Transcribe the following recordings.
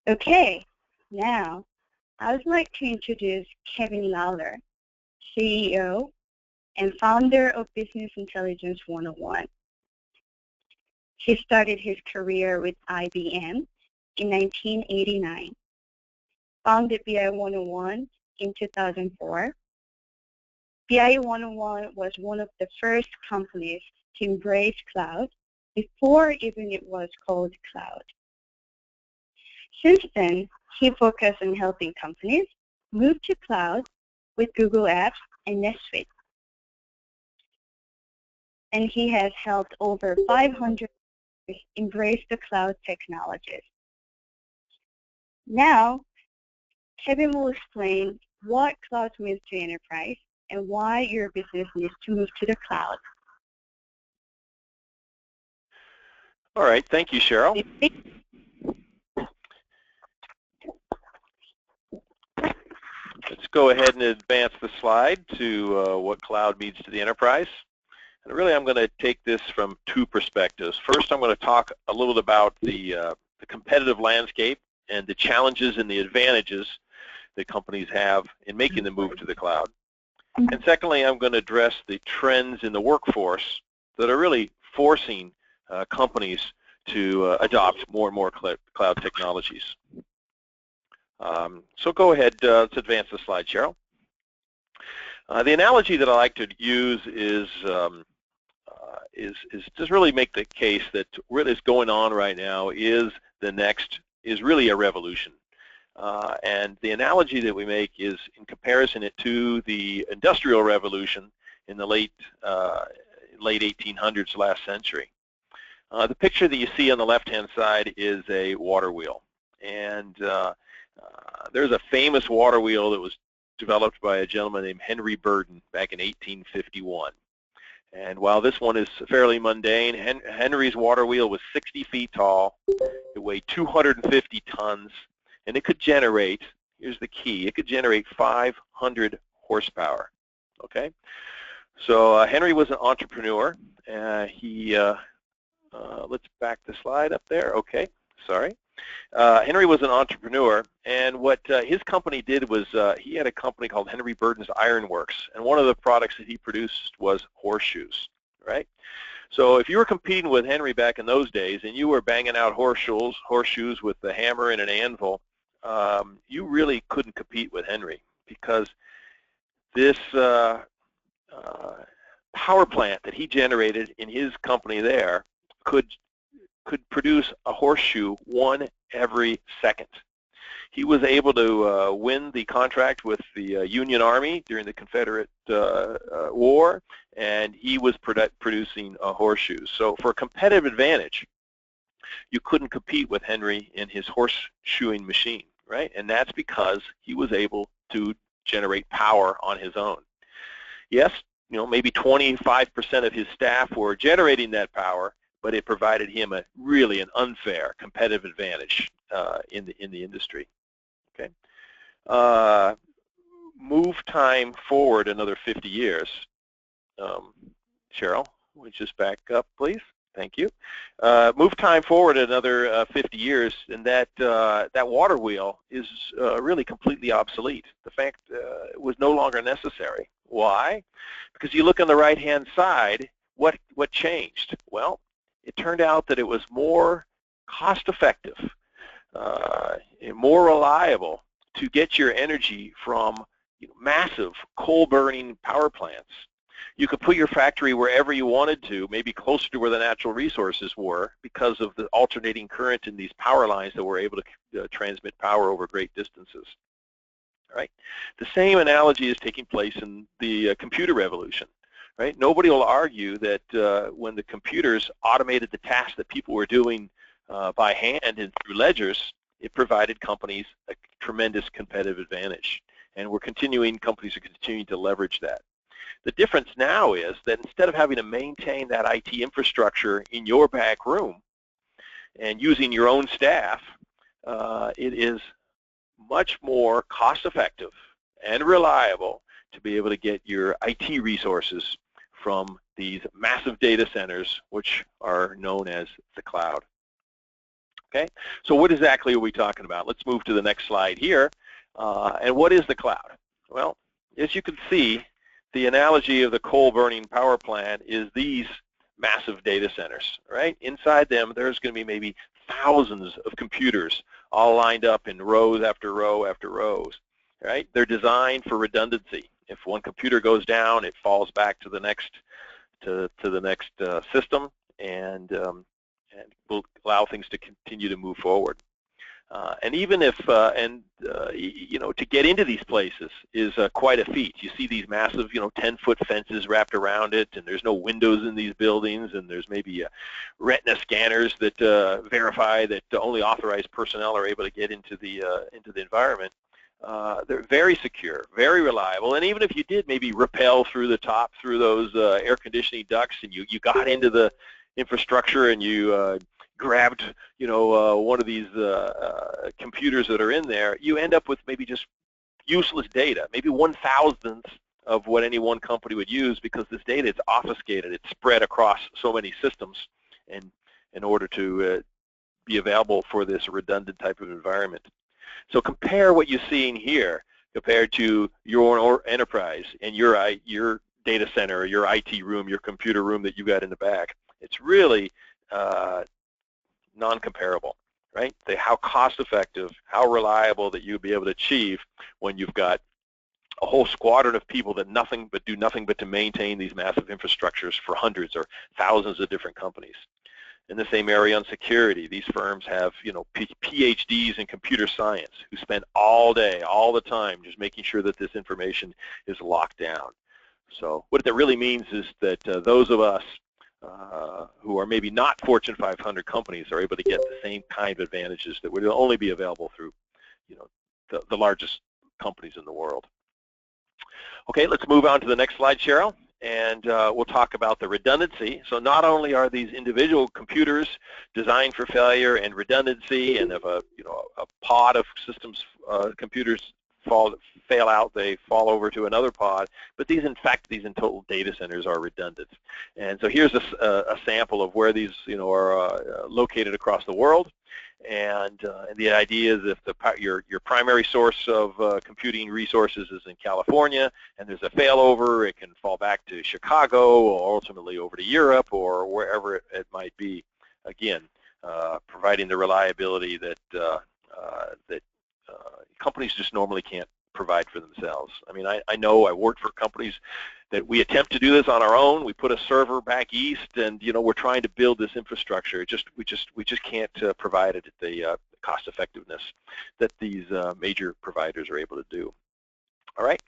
Okay, now I would like to introduce Kevin Lawler, CEO and founder of Business Intelligence 101. He started his career with IBM in 1989, founded BI 101 in 2004. BI 101 was one of the first companies to embrace cloud before even it was called cloud. Since then, he focused on helping companies move to cloud with Google Apps and NetSuite. And he has helped over 500 embrace the cloud technologies. Now, Kevin will explain what cloud means to enterprise and why your business needs to move to the cloud. All right, thank you, Cheryl. Let's go ahead and advance the slide to what cloud means to the enterprise. And really, I'm going to take this from two perspectives. First, I'm going to talk a little bit about the competitive landscape and the challenges and the advantages that companies have in making the move to the cloud. And secondly, I'm going to address the trends in the workforce that are really forcing companies to adopt more and more cloud technologies. So go ahead, let's advance the slide, Cheryl. The analogy that I like to use is just really make the case that what is going on right now is really a revolution. And the analogy that we make is in comparison it to the Industrial Revolution in the late 1800s last century. The picture that you see on the left-hand side is a water wheel. And there's a famous water wheel that was developed by a gentleman named Henry Burden back in 1851. And while this one is fairly mundane, Henry's water wheel was 60 feet tall, it weighed 250 tons, and it could generate, here's the key, it could generate 500 horsepower, okay? So Henry was an entrepreneur. Let's back the slide up there, okay, sorry. Henry was an entrepreneur, and what his company did was he had a company called Henry Burden's Iron Works, and one of the products that he produced was horseshoes, right? So if you were competing with Henry back in those days and you were banging out horseshoes with the hammer and an anvil, you really couldn't compete with Henry because this power plant that he generated in his company there could produce a horseshoe one every second. He was able to win the contract with the Union Army during the Confederate War, and he was producing horseshoes. So for a competitive advantage, you couldn't compete with Henry in his horseshoeing machine, right? And that's because he was able to generate power on his own. Yes, you know, maybe 25% of his staff were generating that power, but it provided him really an unfair competitive advantage in the industry. Okay, move time forward another 50 years. Cheryl, would you just back up, please? Thank you. Move time forward another 50 years, and that water wheel is really completely obsolete. The fact it was no longer necessary. Why? Because you look on the right-hand side, what changed? Well, it turned out that it was more cost-effective, more reliable to get your energy from massive coal-burning power plants. You could put your factory wherever you wanted to, maybe closer to where the natural resources were because of the alternating current in these power lines that were able to transmit power over great distances. Right? The same analogy is taking place in the computer revolution. Right? Nobody will argue that when the computers automated the tasks that people were doing by hand and through ledgers, it provided companies a tremendous competitive advantage. And companies are continuing to leverage that. The difference now is that instead of having to maintain that IT infrastructure in your back room and using your own staff, it is much more cost-effective and reliable to be able to get your IT resources from these massive data centers, which are known as the cloud. Okay, so what exactly are we talking about? Let's move to the next slide here. And what is the cloud? Well, as you can see, the analogy of the coal-burning power plant is these massive data centers, right? Inside them, there's going to be maybe thousands of computers all lined up in rows after row after rows, right? They're designed for redundancy. If one computer goes down, it falls back to the next system, and will allow things to continue to move forward. And even if, you know, to get into these places is quite a feat. You see these massive, you know, 10-foot fences wrapped around it, and there's no windows in these buildings, and there's maybe retina scanners that verify that only authorized personnel are able to get into the environment. They're very secure, very reliable, and even if you did maybe rappel through the top through those air conditioning ducts, and you got into the infrastructure and you grabbed, you know, one of these computers that are in there, you end up with maybe just useless data, maybe 1/1000th of what any one company would use, because this data is obfuscated, it's spread across so many systems, and in order to be available for this redundant type of environment. So compare what you're seeing here compared to your enterprise and your data center, or your IT room, your computer room that you got in the back. It's really non-comparable, right? How cost-effective, how reliable that you'll be able to achieve when you've got a whole squadron of people that do nothing but to maintain these massive infrastructures for hundreds or thousands of different companies. In the same area on security, these firms have, you know, PhDs in computer science who spend all day, all the time, just making sure that this information is locked down. So what that really means is that those of us who are maybe not Fortune 500 companies are able to get the same kind of advantages that would only be available through, you know, the largest companies in the world. Okay, let's move on to the next slide, Cheryl, and we'll talk about the redundancy. So not only are these individual computers designed for failure and redundancy, and if a pod of systems computers fail out, they fall over to another pod, but these in total data centers are redundant. And so here's a sample of where these, you know, are located across the world. And the idea is if your primary source of computing resources is in California and there's a failover, it can fall back to Chicago or ultimately over to Europe or wherever it might be. Again, providing the reliability that companies just normally can't provide for themselves. I mean, I know I worked for companies that we attempt to do this on our own. We put a server back east, and you know, we're trying to build this infrastructure. We just can't provide it at the cost effectiveness that these major providers are able to do. All right.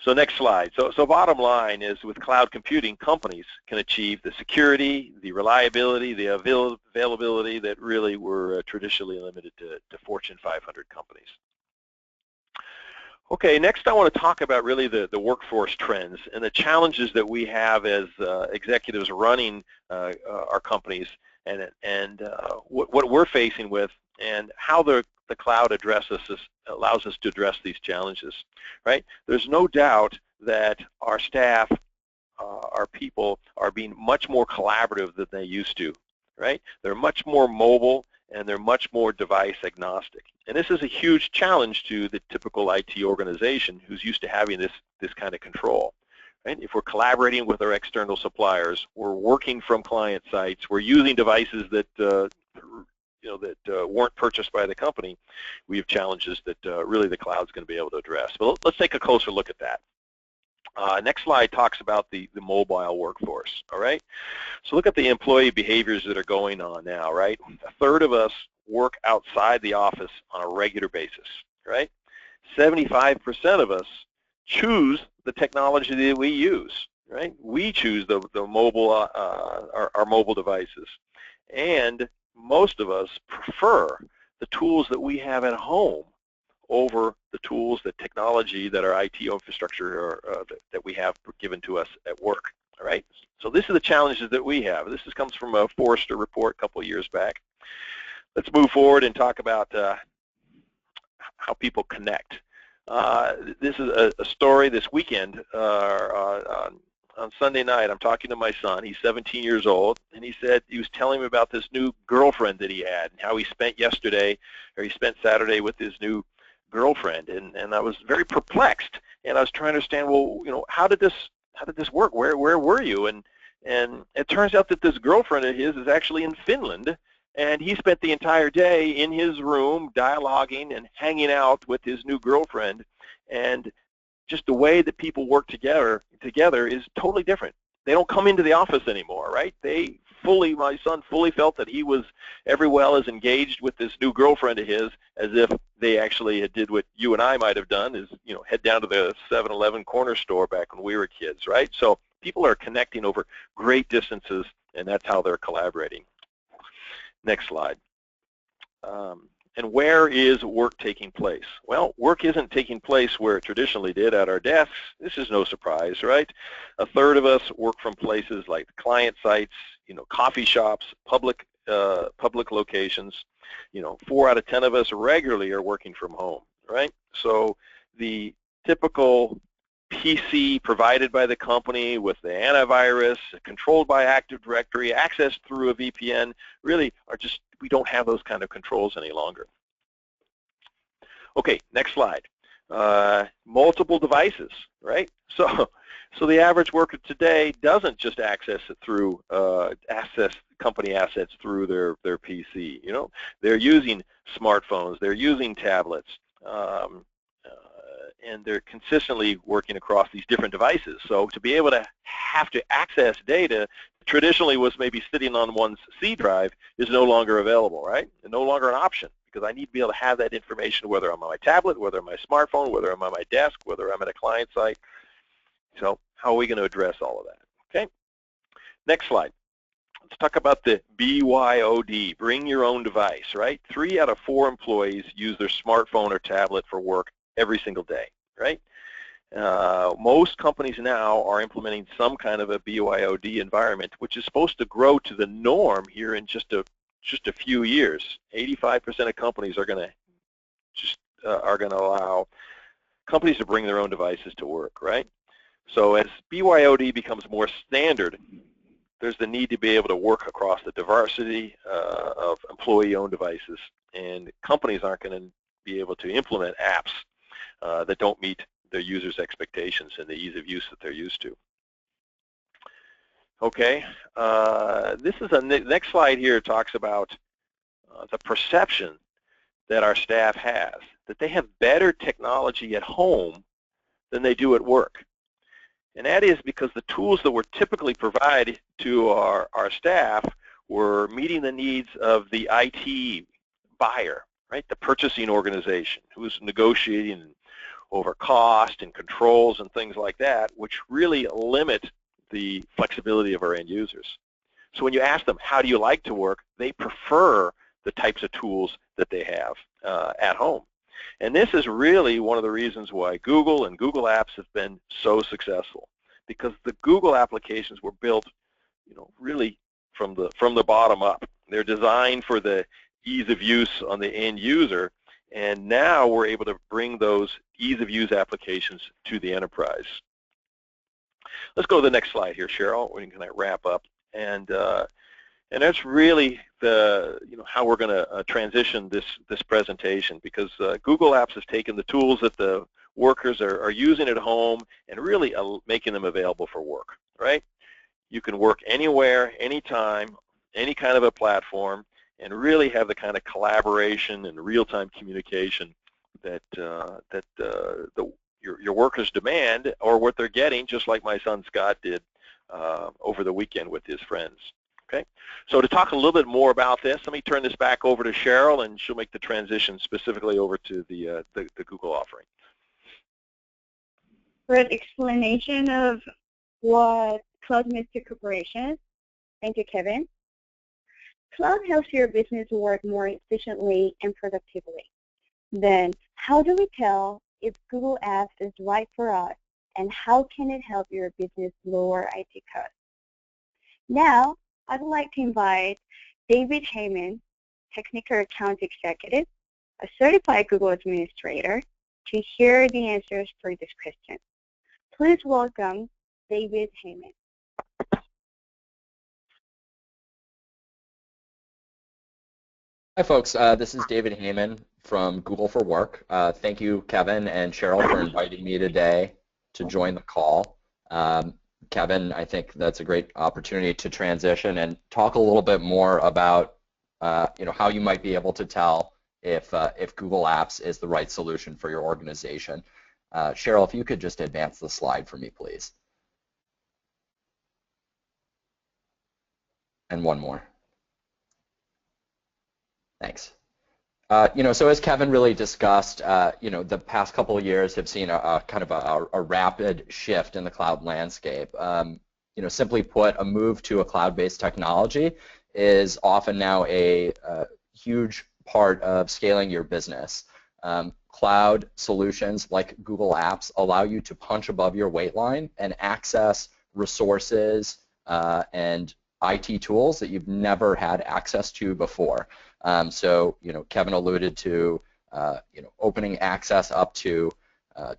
So next slide. So bottom line is, with cloud computing, companies can achieve the security, the reliability, the availability that really were traditionally limited to Fortune 500 companies. Okay, next I want to talk about really the workforce trends and the challenges that we have as executives running our companies, and what we're facing with, and how the cloud allows us to address these challenges, right? There's no doubt that our staff, our people, are being much more collaborative than they used to, right? They're much more mobile, and they're much more device agnostic. And this is a huge challenge to the typical IT organization who's used to having this kind of control. Right? If we're collaborating with our external suppliers, we're working from client sites, we're using devices that weren't purchased by the company, we have challenges that really the cloud's going to be able to address. But let's take a closer look at that. Next slide talks about the mobile workforce, all right? So look at the employee behaviors that are going on now, right? A third of us work outside the office on a regular basis, right? 75% of us choose the technology that we use, right? We choose the mobile, our mobile devices. And most of us prefer the tools that we have at home over the tools, the technology that our IT infrastructure that we have given to us at work. All right. So this is the challenges that we have. This comes from a Forrester report a couple of years back. Let's move forward and talk about how people connect. This is a story this weekend. on Sunday night, I'm talking to my son. He's 17 years old, and he said he was telling me about this new girlfriend that he had, and how he spent Saturday with his new girlfriend, and I was very perplexed, and I was trying to understand, well, how did this work? Where were you? And it turns out that this girlfriend of his is actually in Finland, and he spent the entire day in his room dialoguing and hanging out with his new girlfriend, and just the way that people work together is totally different. They don't come into the office anymore, right? My son fully felt that he was every well as engaged with this new girlfriend of his as if they actually did what you and I might have done, is head down to the 7-Eleven corner store back when we were kids, right? So people are connecting over great distances, and that's how they're collaborating. Next slide. And where is work taking place? Well, work isn't taking place where it traditionally did, at our desks. This is no surprise, right? A third of us work from places like client sites, coffee shops, public locations. 4 out of 10 of us regularly are working from home, right? So the typical PC provided by the company with the antivirus, controlled by Active Directory, accessed through a VPN, really we don't have those kind of controls any longer. Okay, next slide. Multiple devices, right? So the average worker today doesn't just access it through company assets through their PC. They're using smartphones, they're using tablets, and they're consistently working across these different devices. So to be able to have to access data traditionally was maybe sitting on one's C drive is no longer available, right? And no longer an option, because I need to be able to have that information whether I'm on my tablet, whether I'm on my smartphone, whether I'm on my desk, whether I'm at a client site. So how are we going to address all of that? Okay, next slide. Let's talk about the BYOD, bring your own device, right? 3 out of 4 employees use their smartphone or tablet for work every single day, right? Most companies now are implementing some kind of a BYOD environment, which is supposed to grow to the norm here in just a few years. 85% of companies are going to allow companies to bring their own devices to work, right? So as BYOD becomes more standard, there's the need to be able to work across the diversity of employee-owned devices, and companies aren't going to be able to implement apps that don't meet their users' expectations and the ease of use that they're used to. Okay, this is next slide here talks about the perception that our staff has, that they have better technology at home than they do at work. And that is because the tools that were typically provided to our staff were meeting the needs of the IT buyer, right? The purchasing organization who's negotiating over cost and controls and things like that, which really limit the flexibility of our end users. So when you ask them, how do you like to work, they prefer the types of tools that they have at home. And this is really one of the reasons why Google and Google Apps have been so successful, because the Google applications were built, really from the bottom up. They're designed for the ease of use on the end user, and now we're able to bring those ease of use applications to the enterprise. Let's go to the next slide here, Cheryl. We can wrap up, and that's really the how we're going to transition this presentation, because Google Apps has taken the tools that the workers are using at home and really making them available for work, right? You can work anywhere, anytime, any kind of a platform, and really have the kind of collaboration and real-time communication that your workers demand, or what they're getting, just like my son Scott did over the weekend with his friends. Okay, so to talk a little bit more about this, let me turn this back over to Cheryl, and she'll make the transition specifically over to the Google offering. Great explanation of what Cloud Master Corporation. Thank you, Kevin. Cloud helps your business work more efficiently and productively. Then, how do we tell if Google Apps is right for us, and how can it help your business lower IT costs? Now, I'd like to invite David Heyman, Technical Account Executive, a certified Google Administrator, to hear the answers for this question. Please welcome David Heyman. Hi, folks. This is David Heyman from Google for Work. Thank you, Kevin and Cheryl, for inviting me today to join the call. Kevin, I think that's a great opportunity to transition and talk a little bit more about how you might be able to tell if Google Apps is the right solution for your organization. Cheryl, if you could just advance the slide for me, please. And one more. Thanks. So as Kevin really discussed, the past couple of years have seen a kind of a rapid shift in the cloud landscape. Simply put, a move to a cloud-based technology is often now a huge part of scaling your business. Cloud solutions like Google Apps allow you to punch above your weight line and access resources and IT tools that you've never had access to before. Kevin alluded to, opening access up to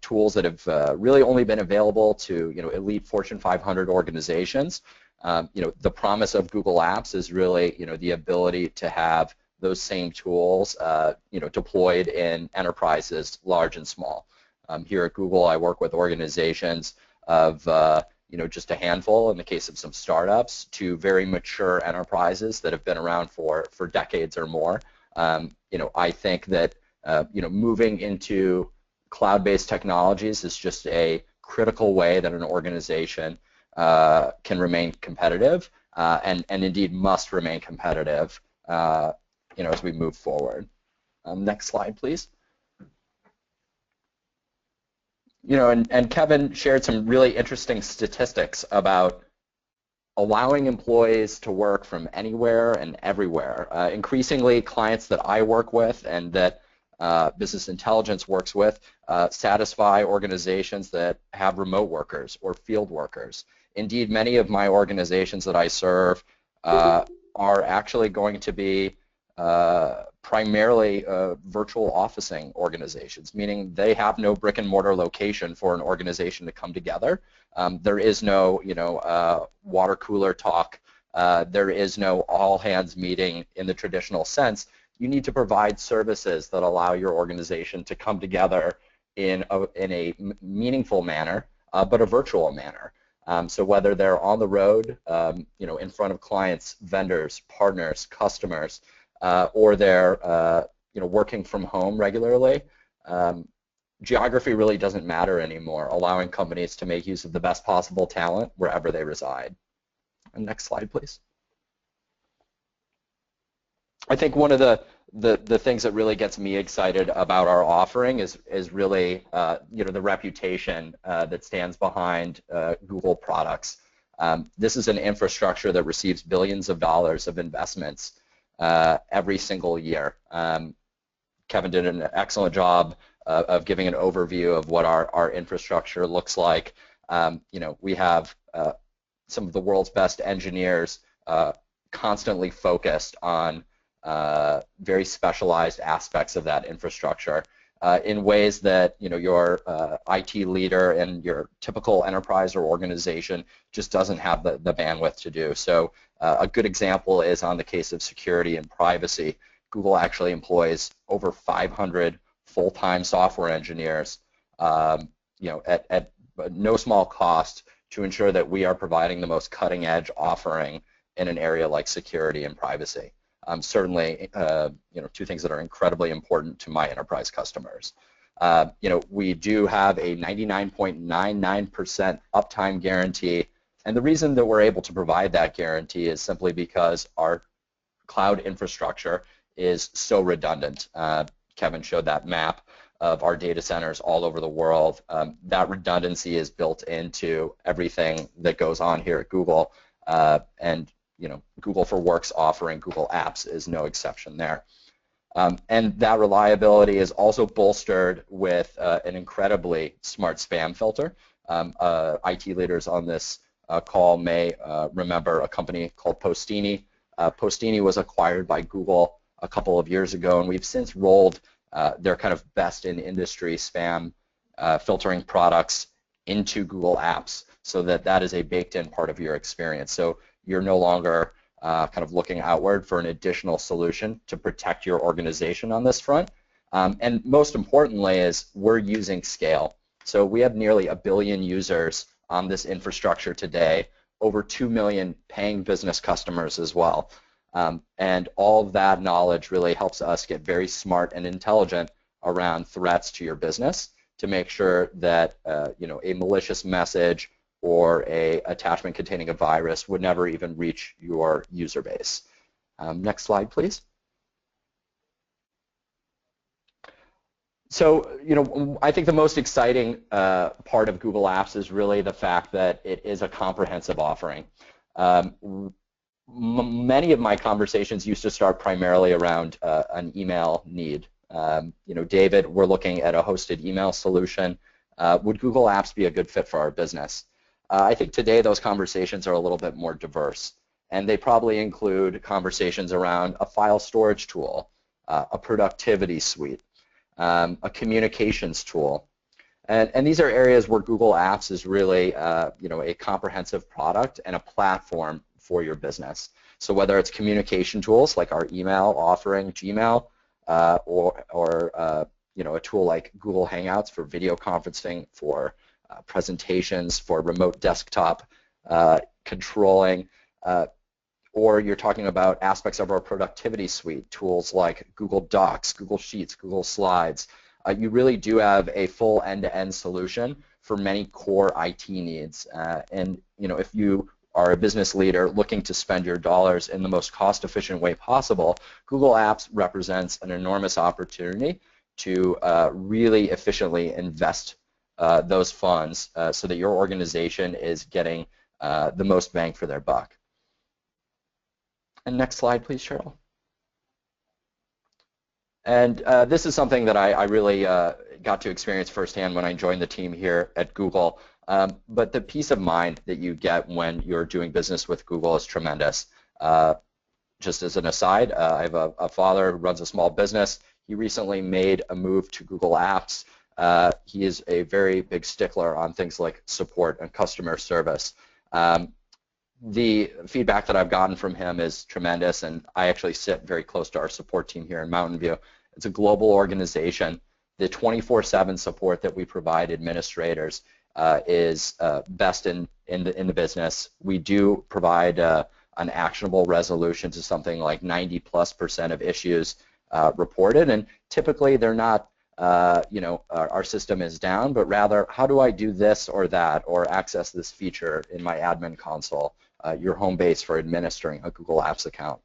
tools that have really only been available to, elite Fortune 500 organizations. The promise of Google Apps is really, the ability to have those same tools, deployed in enterprises large and small. Here at Google, I work with organizations of just a handful in the case of some startups to very mature enterprises that have been around for decades or more. I think that moving into cloud-based technologies is just a critical way that an organization can remain competitive and indeed must remain competitive as we move forward. Next slide, please. And Kevin shared some really interesting statistics about allowing employees to work from anywhere and everywhere. Increasingly, clients that I work with and that Business Intelligence works with satisfy organizations that have remote workers or field workers. Indeed, many of my organizations that I serve are actually going to be primarily virtual officing organizations, meaning they have no brick and mortar location for an organization to come together. There is no, water cooler talk. There is no all hands meeting in the traditional sense. You need to provide services that allow your organization to come together in a meaningful manner, but a virtual manner. So whether they're on the road, in front of clients, vendors, partners, customers, or they're working from home regularly, geography really doesn't matter anymore, allowing companies to make use of the best possible talent wherever they reside. And next slide, please. I think one of the things that really gets me excited about our offering is really the reputation that stands behind Google products. This is an infrastructure that receives billions of dollars of investments every single year. Kevin did an excellent job of giving an overview of what our infrastructure looks like. We have some of the world's best engineers constantly focused on very specialized aspects of that infrastructure in ways that your IT leader and your typical enterprise or organization just doesn't have the bandwidth to do. So a good example is on the case of security and privacy. Google actually employs over 500 full-time software engineers at no small cost to ensure that we are providing the most cutting-edge offering in an area like security and privacy. Certainly, two things that are incredibly important to my enterprise customers. We do have a 99.99% uptime guarantee, and the reason that we're able to provide that guarantee is simply because our cloud infrastructure is so redundant. Kevin showed that map of our data centers all over the world. That redundancy is built into everything that goes on here at Google, and Google for Work's offering, Google Apps, is no exception there. And that reliability is also bolstered with an incredibly smart spam filter. IT leaders on this call may remember a company called Postini. Postini was acquired by Google a couple of years ago, and we've since rolled their kind of best in industry spam filtering products into Google Apps. so that that is a baked-in part of your experience. So you're no longer kind of looking outward for an additional solution to protect your organization on this front. And most importantly is we're using scale. So we have nearly 1 billion users on this infrastructure today, over 2 million paying business customers as well. And all of that knowledge really helps us get very smart and intelligent around threats to your business to make sure that you know, a malicious message or a attachment containing a virus would never even reach your user base. Next slide, please. So, you know, I think the most exciting part of Google Apps is really the fact that it is a comprehensive offering. Many of my conversations used to start primarily around an email need. You know, David, we're looking at a hosted email solution. Would Google Apps be a good fit for our business? I think today those conversations are a little bit more diverse, and they probably include conversations around a file storage tool, a productivity suite, a communications tool. And these are areas where Google Apps is really you know, a comprehensive product and a platform for your business. So whether it's communication tools like our email offering, Gmail, or you know, a tool like Google Hangouts for video conferencing, for presentations, for remote desktop controlling, or you're talking about aspects of our productivity suite, tools like Google Docs, Google Sheets, Google Slides. You really do have a full end-to-end solution for many core IT needs. And you know, if you are a business leader looking to spend your dollars in the most cost-efficient way possible, Google Apps represents an enormous opportunity to really efficiently invest those funds so that your organization is getting the most bang for their buck. And next slide, please, Cheryl. And this is something that I really got to experience firsthand when I joined the team here at Google. But the peace of mind that you get when you're doing business with Google is tremendous. Just as an aside, I have a father who runs a small business. He recently made a move to Google Apps. He is a very big stickler on things like support and customer service. The feedback that I've gotten from him is tremendous, and I actually sit very close to our support team here in Mountain View. It's a global organization. The 24/7 support that we provide administrators is best in the business. We do provide an actionable resolution to something like 90+% of issues reported, and typically they're not you know, our system is down, but rather how do I do this or that or access this feature in my admin console, your home base for administering a Google Apps account.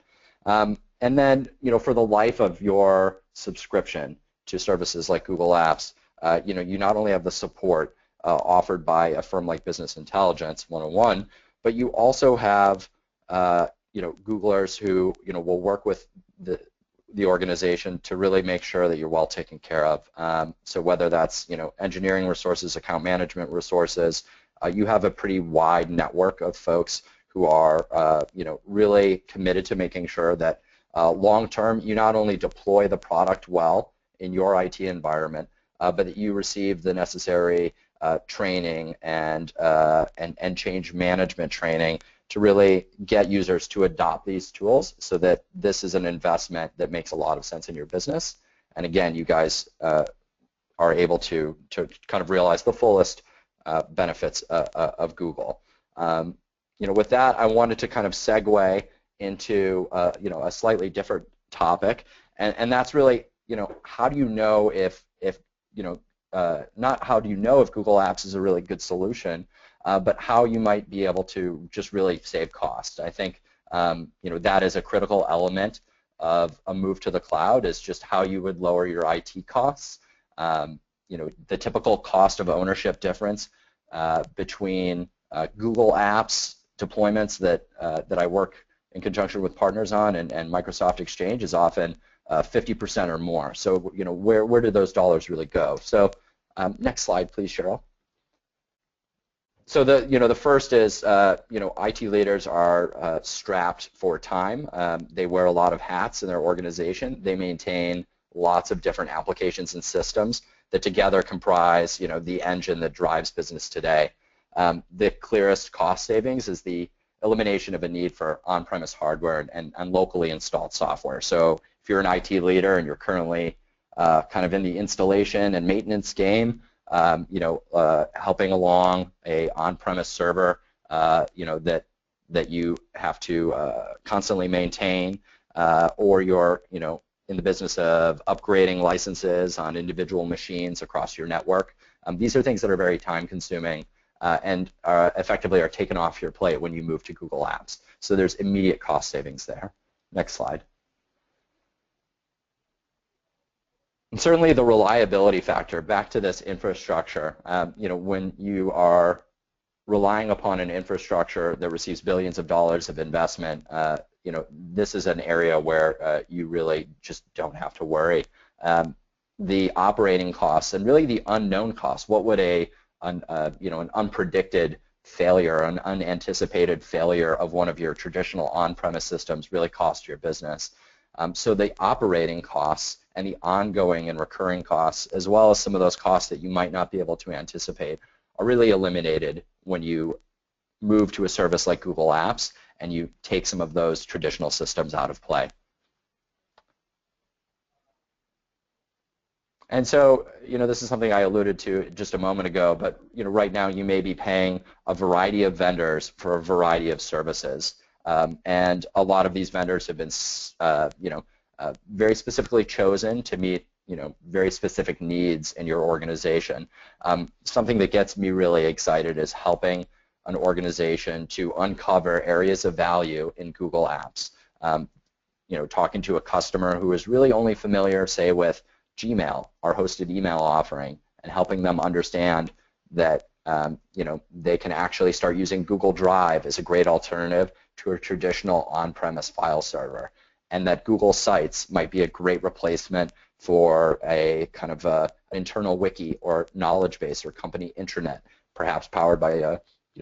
And then, you know, for the life of your subscription to services like Google Apps, you know, you not only have the support offered by a firm like Business Intelligence 101, but you also have, you know, Googlers who, you know, will work with the organization to really make sure that you're well taken care of. So whether that's, you know, engineering resources, account management resources, you have a pretty wide network of folks who are, you know, really committed to making sure that long term you not only deploy the product well in your IT environment, but that you receive the necessary training and change management training to really get users to adopt these tools so that this is an investment that makes a lot of sense in your business. And again, you guys are able to kind of realize the fullest benefits of Google. You know, with that, I wanted to kind of segue into you know, a slightly different topic, and that's really, you know, how do you know if you know, not how do you know if Google Apps is a really good solution, but how you might be able to just really save costs. I think you know, that is a critical element of a move to the cloud, is just how you would lower your IT costs. You know, the typical cost of ownership difference between Google Apps deployments that I work in conjunction with partners on and Microsoft Exchange is often 50% or more. So, you know, where do those dollars really go? So next slide, please, Cheryl. So the first is, you know, IT leaders are strapped for time. They wear a lot of hats in their organization. They maintain lots of different applications and systems that together comprise, you know, the engine that drives business today. The clearest cost savings is the elimination of a need for on-premise hardware and locally installed software. So if you're an IT leader and you're currently kind of in the installation and maintenance game, helping along a on-premise server, that you have to constantly maintain, or you're, in the business of upgrading licenses on individual machines across your network. These are things that are very time-consuming and effectively are taken off your plate when you move to Google Apps. So there's immediate cost savings there. Next slide. And certainly the reliability factor, back to this infrastructure, when you are relying upon an infrastructure that receives billions of dollars of investment, this is an area where you really just don't have to worry. The operating costs and really the unknown costs, what would an unpredicted failure, an unanticipated failure of one of your traditional on-premise systems really cost your business? So the operating costs and the ongoing and recurring costs, as well as some of those costs that you might not be able to anticipate, are really eliminated when you move to a service like Google Apps and you take some of those traditional systems out of play. And so, this is something I alluded to just a moment ago, but right now you may be paying a variety of vendors for a variety of services. And a lot of these vendors have been, very specifically chosen to meet, very specific needs in your organization. Something that gets me really excited is helping an organization to uncover areas of value in Google Apps. Talking to a customer who is really only familiar, say, with Gmail, our hosted email offering, and helping them understand that they can actually start using Google Drive as a great alternative to a traditional on-premise file server, and that Google Sites might be a great replacement for a kind of an internal wiki or knowledge base or company intranet, perhaps powered by a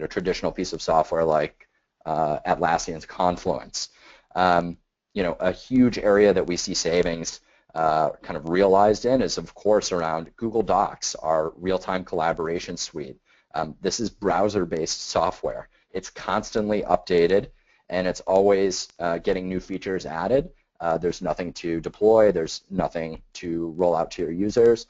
traditional piece of software like Atlassian's Confluence. A huge area that we see savings kind of realized in is, of course, around Google Docs, our real-time collaboration suite. This is browser-based software. It's constantly updated, and it's always getting new features added. There's nothing to deploy. There's nothing to roll out to your users.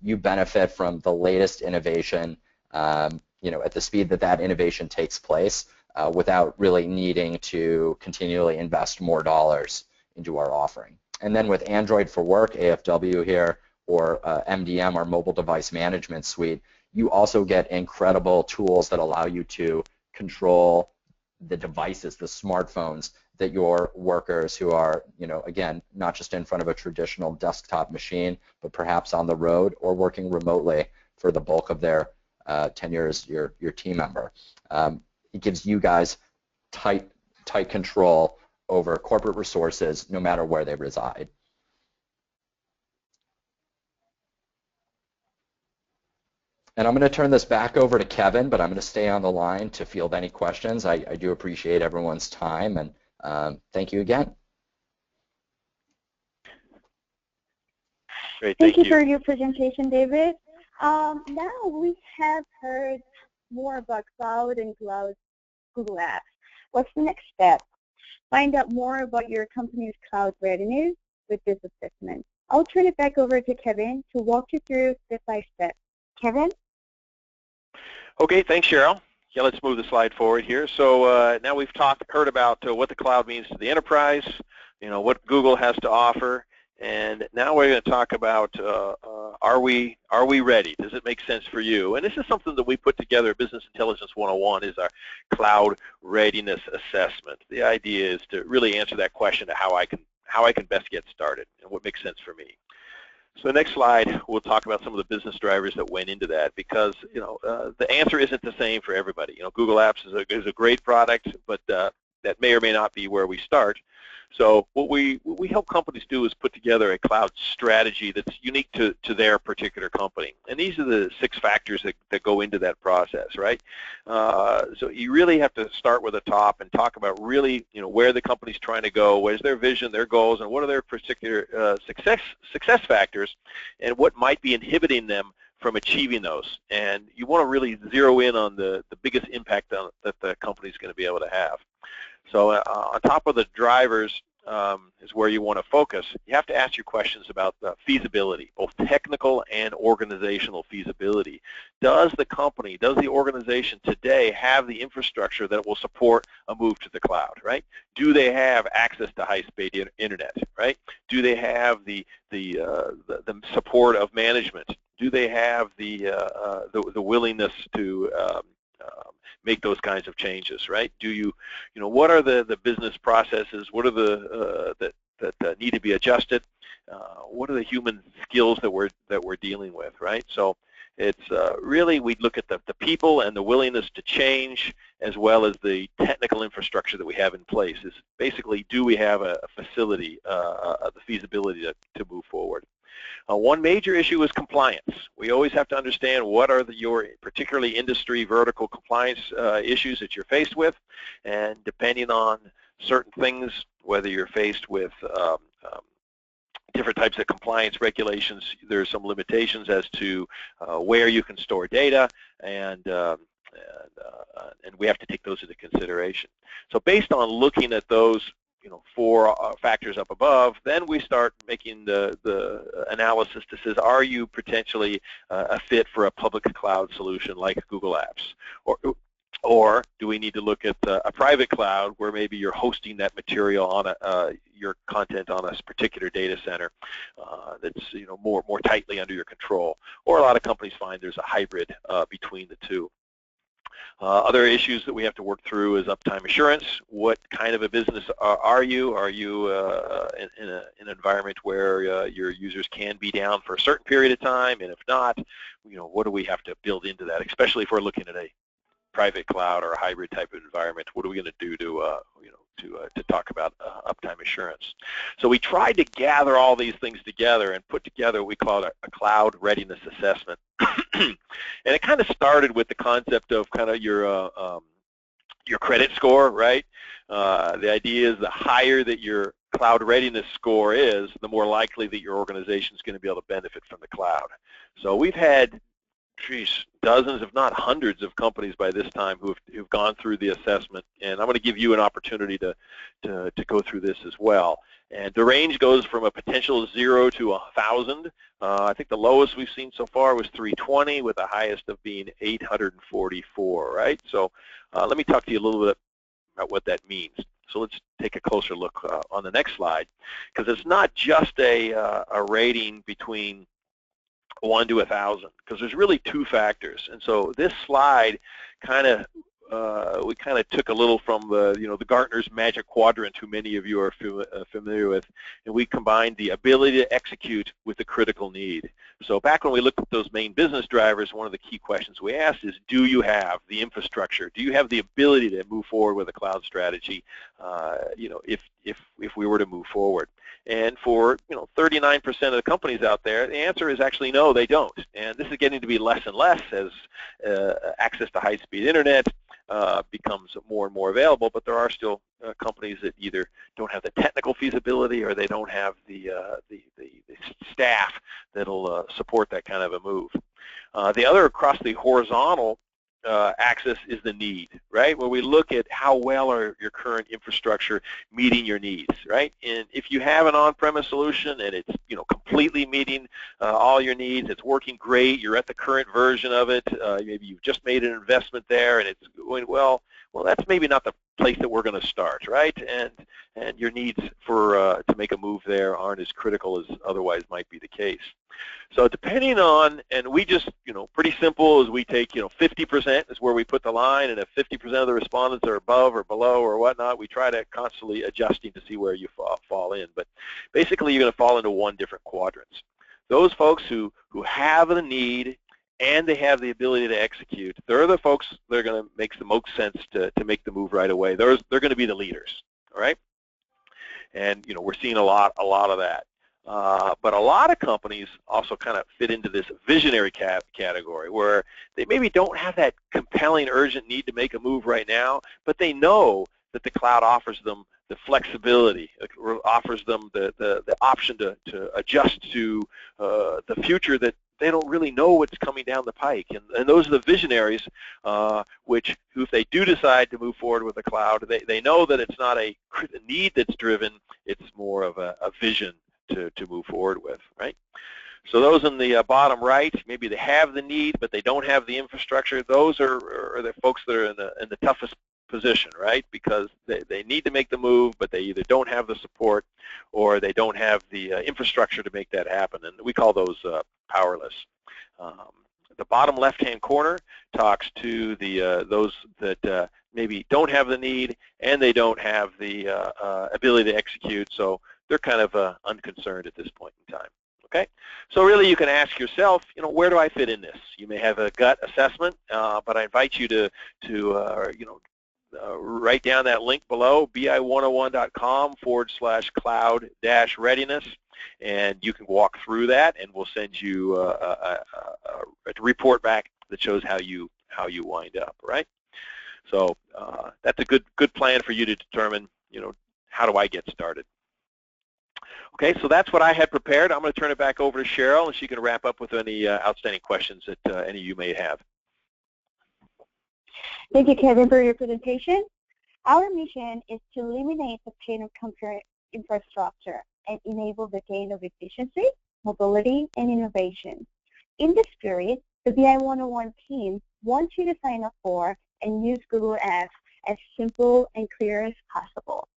You benefit from the latest innovation, at the speed that innovation takes place, without really needing to continually invest more dollars into our offering. And then with Android for Work, AFW here, or MDM, our mobile device management suite, you also get incredible tools that allow you to control the devices, the smartphones that your workers who are, again, not just in front of a traditional desktop machine, but perhaps on the road or working remotely for the bulk of their tenure as your team member. It gives you guys tight control over corporate resources no matter where they reside. And I'm going to turn this back over to Kevin, but I'm going to stay on the line to field any questions. I do appreciate everyone's time, and thank you again. Great, thank you for your presentation, David. Now we have heard more about cloud and Google Apps. What's the next step? Find out more about your company's cloud readiness with this assessment. I'll turn it back over to Kevin to walk you through step by step. Kevin? Okay, thanks, Cheryl. Yeah, let's move the slide forward here. So now we've heard about what the cloud means to the enterprise, what Google has to offer, and now we're going to talk about are we ready? Does it make sense for you? And this is something that we put together, Business Intelligence 101, is our cloud readiness assessment. The idea is to really answer that question of how I can best get started and what makes sense for me. So the next slide, we'll talk about some of the business drivers that went into that, because the answer isn't the same for everybody. Google Apps is a great product, but that may or may not be where we start. So what we help companies do is put together a cloud strategy that's unique to their particular company. And these are the 6 factors that go into that process, right? So you really have to start with the top and talk about really, where the company's trying to go, where's their vision, their goals, and what are their particular success factors, and what might be inhibiting them from achieving those. And you want to really zero in on the biggest impact that the company is going to be able to have. So on top of the drivers is where you want to focus. You have to ask your questions about the feasibility, both technical and organizational feasibility. Does the company, does the organization today have the infrastructure that will support a move to the cloud, right? Do they have access to high-speed internet, right? Do they have the support of management? Do they have the willingness to make those kinds of changes, right? Do you know, what are the business processes? What are the that need to be adjusted? What are the human skills that we're dealing with, right? So it's really, we look at the people and the willingness to change, as well as the technical infrastructure that we have in place. Is basically, do we have a facility, the feasibility to move forward? One major issue is compliance. We always have to understand what are your particularly industry vertical compliance issues that you're faced with, and depending on certain things, whether you're faced with different types of compliance regulations, there's some limitations as to where you can store data, and we have to take those into consideration. So based on looking at those, you know, 4 factors up above, then we start making the analysis that says, are you potentially a fit for a public cloud solution like Google Apps? Or do we need to look at a private cloud where maybe you're hosting that material on your content on a particular data center that's, you know, more tightly under your control? Or a lot of companies find there's a hybrid between the two. Other issues that we have to work through is uptime assurance. What kind of a business are you? Are you in an environment where your users can be down for a certain period of time? And if not, you know, what do we have to build into that? Especially if we're looking at a private cloud or a hybrid type of environment, what are we going to do to to talk about uptime assurance? So we tried to gather all these things together and put together what we call a cloud readiness assessment. And it kind of started with the concept of kind of your credit score, right? The idea is the higher that your cloud readiness score is, the more likely that your organization is going to be able to benefit from the cloud. So we've had, dozens, if not hundreds, of companies by this time who've gone through the assessment, and I'm going to give you an opportunity to go through this as well. And the range goes from a potential 0 to 1,000. I think the lowest we've seen so far was 320, with the highest of being 844, right? So let me talk to you a little bit about what that means. So let's take a closer look on the next slide, because it's not just a rating between 1 to 1,000, because there's really 2 factors. And so this slide kind of we kind of took a little from the Gartner's Magic Quadrant, who many of you are familiar with, and we combined the ability to execute with the critical need. So back when we looked at those main business drivers, one of the key questions we asked is, do you have the infrastructure? Do you have the ability to move forward with a cloud strategy? If we were to move forward. And for 39% of the companies out there, the answer is actually no, they don't. And this is getting to be less and less as access to high-speed internet becomes more and more available. But there are still companies that either don't have the technical feasibility, or they don't have the staff that'll support that kind of a move. The other, across the horizontal axis, is the need, right? Where we look at how well are your current infrastructure meeting your needs, right? And if you have an on-premise solution and it's completely meeting all your needs, it's working great, you're at the current version of it, maybe you've just made an investment there and it's going well, that's maybe not the place that we're going to start, right? And your needs for to make a move there aren't as critical as otherwise might be the case. So depending on, and we just, pretty simple, is we take, 50% is where we put the line, and if 50% of the respondents are above or below or whatnot, we try to constantly adjusting to see where you fall in. But basically, you're going to fall into 1 different quadrants. Those folks who have the need and they have the ability to execute, they're the folks that are going to make the most sense to make the move right away. They're going to be the leaders, all right? And we're seeing a lot of that. But a lot of companies also kind of fit into this visionary category, where they maybe don't have that compelling, urgent need to make a move right now, but they know that the cloud offers them the flexibility, offers them the option to adjust to the future that they don't really know what's coming down the pike. And those are the visionaries, who if they do decide to move forward with the cloud, they know that it's not a need that's driven, it's more of a vision to move forward with, right? So those in the bottom right, maybe they have the need, but they don't have the infrastructure. Those are the folks that are in the toughest position, right? Because they need to make the move, but they either don't have the support or they don't have the infrastructure to make that happen. And we call those powerless. The bottom left-hand corner talks to those that maybe don't have the need and they don't have the ability to execute, so they're kind of unconcerned at this point in time. Okay, so really you can ask yourself, where do I fit in this? You may have a gut assessment, but I invite you to write down that link below, bi101.com/cloud-readiness, and you can walk through that, and we'll send you a report back that shows how you wind up, right? So that's a good plan for you to determine, how do I get started? Okay, so that's what I had prepared. I'm going to turn it back over to Cheryl, and she can wrap up with any outstanding questions that any of you may have. Thank you, Kevin, for your presentation. Our mission is to eliminate the pain of computer infrastructure and enable the gain of efficiency, mobility, and innovation. In this spirit, the BI101 team wants you to sign up for and use Google Apps as simple and clear as possible.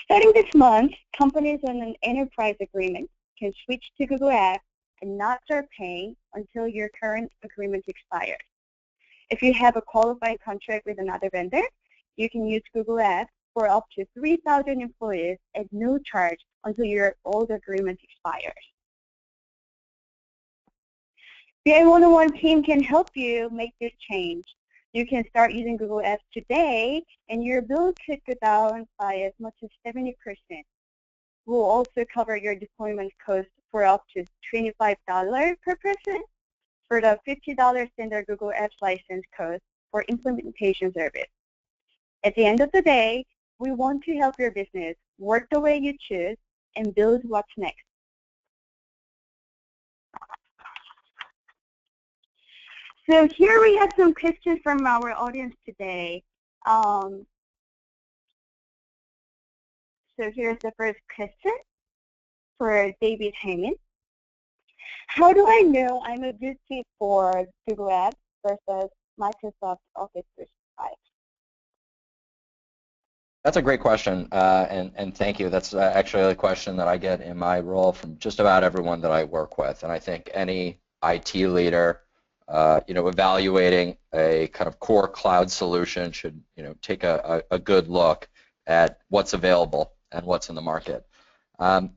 Starting this month, companies on an enterprise agreement can switch to Google Apps and not start paying until your current agreement expires. If you have a qualified contract with another vendor, you can use Google Apps for up to 3,000 employees at no charge until your old agreement expires. The BI101 team can help you make this change. You can start using Google Apps today, and your bill could go down by as much as 70%. We'll also cover your deployment cost for up to $25 per person for the $50 standard Google Apps license cost for implementation service. At the end of the day, we want to help your business work the way you choose and build what's next. So here we have some questions from our audience today. So here's the first question for David Heyman. How do I know I'm a good fit for Google Apps versus Microsoft Office 365? That's a great question, and thank you. That's actually a question that I get in my role from just about everyone that I work with, and I think any IT leader evaluating a kind of core cloud solution should, take a good look at what's available and what's in the market.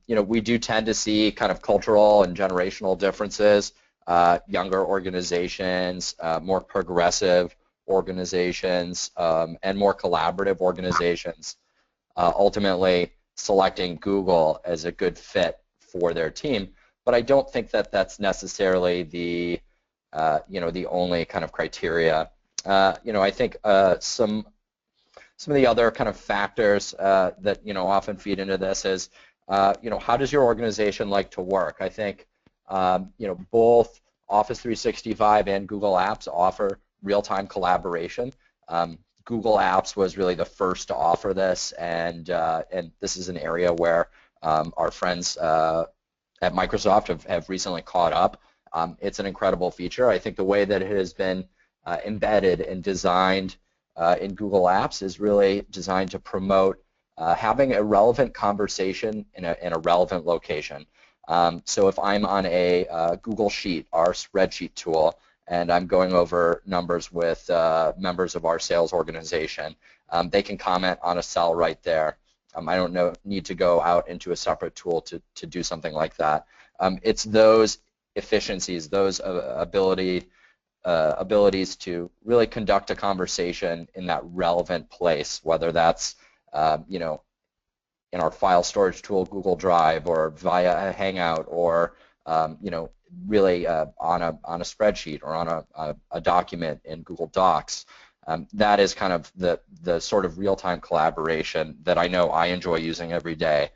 We do tend to see kind of cultural and generational differences. Younger organizations, more progressive organizations, and more collaborative organizations ultimately selecting Google as a good fit for their team. But I don't think that that's necessarily the the only kind of criteria. I think some of the other kind of factors that often feed into this is how does your organization like to work? I think both Office 365 and Google Apps offer real-time collaboration. Google Apps was really the first to offer this, and this is an area where our friends at Microsoft have recently caught up. It's an incredible feature. I think the way that it has been embedded and designed in Google Apps is really designed to promote having a relevant conversation in a relevant location. So if I'm on a Google Sheet, our spreadsheet tool, and I'm going over numbers with members of our sales organization, they can comment on a cell right there. I don't need to go out into a separate tool to do something like that. It's those efficiencies, those abilities to really conduct a conversation in that relevant place, whether that's in our file storage tool, Google Drive, or via a Hangout, or really on a spreadsheet or on a document in Google Docs. That is kind of the sort of real-time collaboration that I know I enjoy using every day.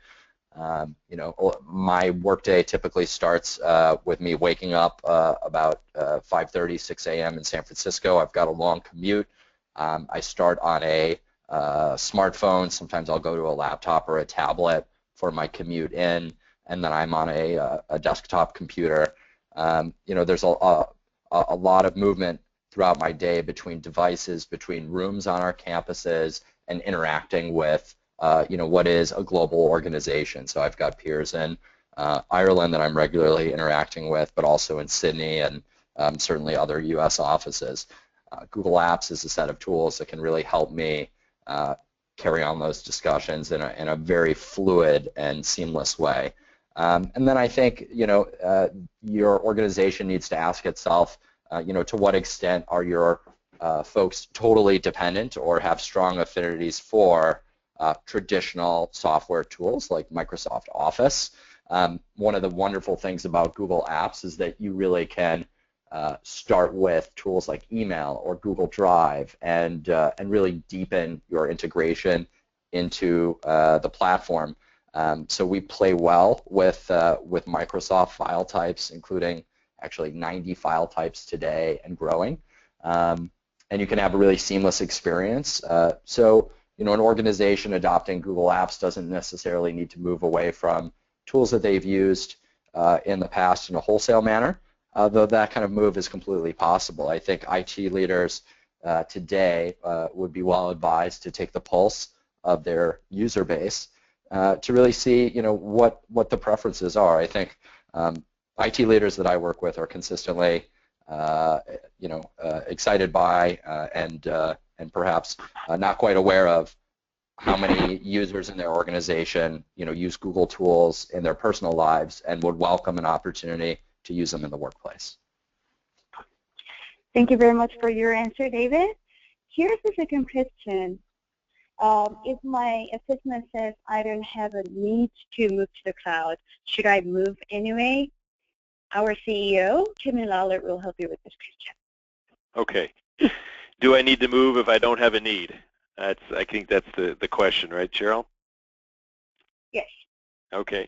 You know, my workday typically starts with me waking up about 5:30, 6 a.m. in San Francisco. I've got a long commute. I start on a smartphone. Sometimes I'll go to a laptop or a tablet for my commute in, and then I'm on a desktop computer. You know, there's a lot of movement throughout my day between devices, between rooms on our campuses, and interacting with you know, what is a global organization. So I've got peers in Ireland that I'm regularly interacting with, but also in Sydney and certainly other U.S. offices. Google Apps is a set of tools that can really help me carry on those discussions in a very fluid and seamless way. And then I think, you know, your organization needs to ask itself, you know, to what extent are your folks totally dependent or have strong affinities for traditional software tools like Microsoft Office. One of the wonderful things about Google Apps is that you really can start with tools like email or Google Drive and really deepen your integration into the platform. So we play well with Microsoft file types, including actually 90 file types today and growing. And you can have a really seamless experience. So you know, an organization adopting Google Apps doesn't necessarily need to move away from tools that they've used in the past in a wholesale manner, though that kind of move is completely possible. I think IT leaders today would be well advised to take the pulse of their user base to really see, you know, what the preferences are. I think IT leaders that I work with are consistently, you know, excited by and perhaps not quite aware of how many users in their organization, you know, use Google tools in their personal lives and would welcome an opportunity to use them in the workplace. Thank you very much for your answer, David. Here's the second question. If my assessment says I don't have a need to move to the cloud, should I move anyway? Our CEO, Kevin Lawler, will help you with this question. Okay. Do I need to move if I don't have a need? I think that's the question, right, Cheryl? Yes. Okay.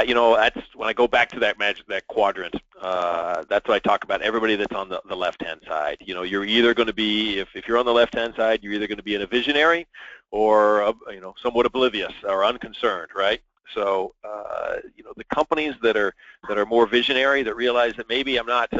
You know, that's when I go back to that quadrant. That's what I talk about. Everybody that's on the left-hand side. You know, you're either going to be, if you're on the left-hand side, you're either going to be a visionary, or you know, somewhat oblivious or unconcerned, right? So you know, the companies that are more visionary, that realize that maybe I'm not,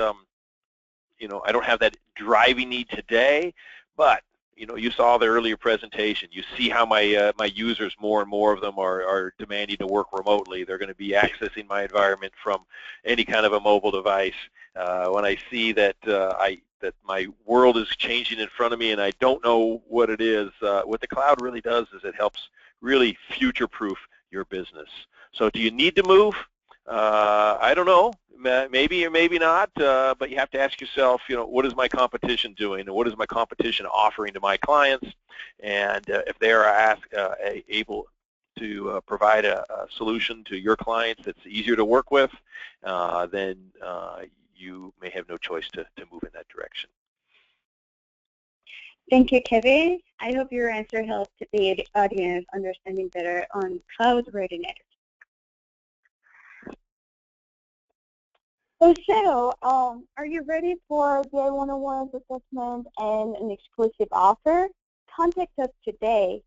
you know, I don't have that driving need today, but you know, you saw the earlier presentation. You see how my my users, more and more of them are demanding to work remotely. They're going to be accessing my environment from any kind of a mobile device. When I see that that my world is changing in front of me and I don't know what it is, what the cloud really does is it helps really future-proof your business. So do you need to move? I don't know, maybe or maybe not, but you have to ask yourself, you know, what is my competition doing, and what is my competition offering to my clients? And if they are able to provide a solution to your clients that's easier to work with, then you may have no choice to move in that direction. Thank you, Kevin. I hope your answer helped the audience understanding better on cloud readiness. So, are you ready for DI 101's assessment and an exclusive offer? Contact us today.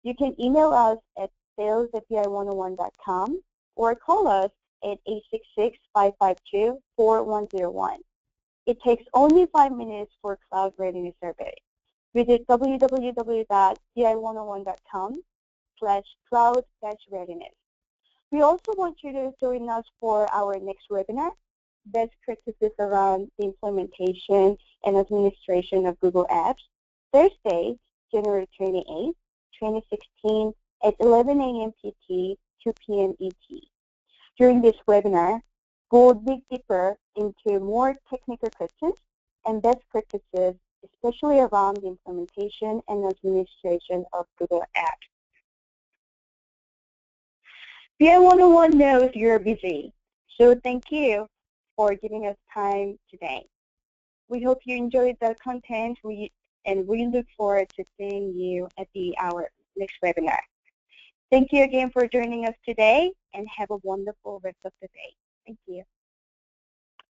You can email us at sales@di101.com or call us at 866-552-4101. It takes only 5 minutes for cloud readiness survey. Visit www.di101.com/cloud-readiness. We also want you to join us for our next webinar, Best Practices Around the Implementation and Administration of Google Apps, Thursday, January 28, 2016 at 11 a.m. PT, 2 p.m. ET. During this webinar, we'll dig deeper into more technical questions and best practices, especially around the implementation and administration of Google Apps. DI 101 knows you're busy, so thank you for giving us time today. We hope you enjoyed the content, and we look forward to seeing you at our next webinar. Thank you again for joining us today, and have a wonderful rest of the day. Thank you.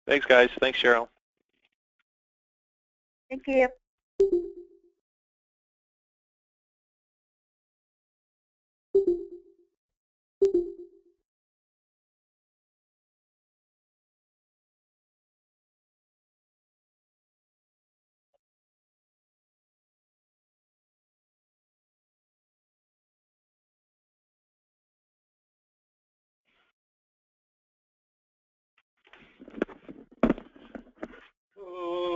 Thanks, guys. Thanks, Cheryl. Thank you. Oh.